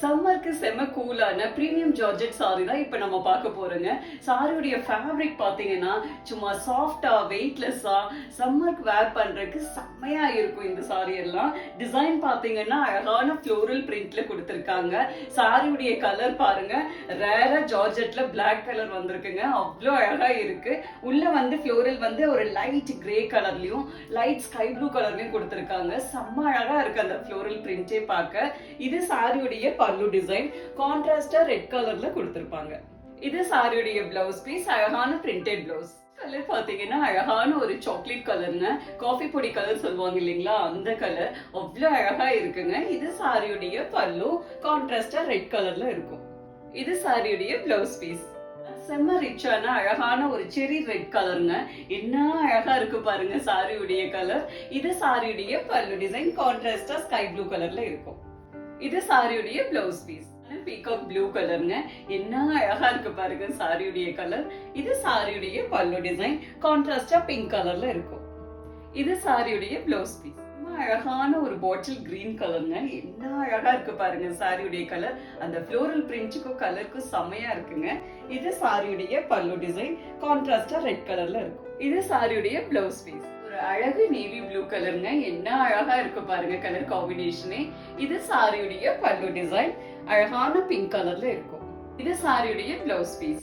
சம்மருக்கு செம கூலான premium georgette sorry தான் இப்ப நம்ம பார்க்க போறோங்க. சாரியுடைய ஃபேப்ரிக் பாத்தீங்கன்னா சும்மா சாஃப்டா வெயிட்லெஸ்ஸா சம்மருக்கு வேர் பண்றதுக்கு செம்மையா இருக்கும். இந்த சாரி எல்லாம் டிசைன் பாத்தீங்கன்னா அழகான ஃப்ளோரல் பிரிண்ட்ல கொடுத்திருக்காங்க. சாரியுடைய கலர் பாருங்க, ரேரா ஜார்ஜெட்ல பிளாக் கலர் வந்திருக்குங்க. அவ்வளோ அழகா இருக்கு. உள்ள வந்து ஃப்ளோரல் வந்து ஒரு லைட் கிரே கலர்லயும் லைட் ஸ்கை ப்ளூ கலர்லயும் கொடுத்திருக்காங்க. செம்ம அழகா இருக்கு அந்த ஃப்ளோரல் பிரிண்டே பார்க்க. இது சாரியுடைய பல்லு டிசைன் கான்ட்ராஸ்டா ரெட் கலர்ல கொடுத்திருப்பாங்க. இது சாரியுடைய பிளவுஸ் பீஸ், அழகான பிரிண்டட் பிளவுஸ். கலர் பாத்தீங்கன்னா அழகான ஒரு சாக்லேட் கலருங்க. காஃபி பொடி கலர் சொல்லுவாங்க இல்லைங்களா, அந்த கலர் அவ்வளவு அழகா இருக்குங்க. இது சாரியுடைய பல்லு கான்ட்ராஸ்டா ரெட் கலர்ல இருக்கும். இது சாரியுடைய பிளவுஸ் பீஸ். செம்ம ரிச்சான அழகான ஒரு செரி ரெட் கலருங்க. என்ன அழகா இருக்கு பாருங்க சாரியுடைய கலர். இது சாரியுடைய பல்லு டிசைன் கான்ட்ராஸ்டா ஸ்கை ப்ளூ கலர்ல இருக்கும். இது சாரியுடைய பிளவுஸ் பீஸ், பீகாக் ப்ளூ கலருங்க. என்ன அழகா இருக்கு பாருங்க சாரியுடைய கலர். இது சாரியுடைய பல்லு டிசைன் கான்ட்ராஸ்டா பிங்க் கலர்ல இருக்கும். இது சாரியுடைய பிளவுஸ் பீஸ். அழகான ஒரு பாட்டில் கிரீன் கலருங்க. என்ன அழகா இருக்கு பாருங்க சாரியுடைய கலர். அந்த ஃப்ளோரல் பிரிண்ட்க்கும் கலருக்கும் செம்மையா இருக்குங்க. இது சாரியுடைய பல்லு டிசைன் கான்ட்ராஸ்டா ரெட் கலர்ல இருக்கும். இது சாரியுடைய பிளவுஸ் பீஸ். ஒரு அழகு நேவி ப்ளூ கலருங்க. என்ன அழகா இருக்கு பாருங்க கலர் காம்பினேஷனே. இது சாரியுடைய பல்லு டிசைன் அழகான பிங்க் கலர்ல இருக்கும். இது சாரியுடைய பிளவுஸ் பீஸ்.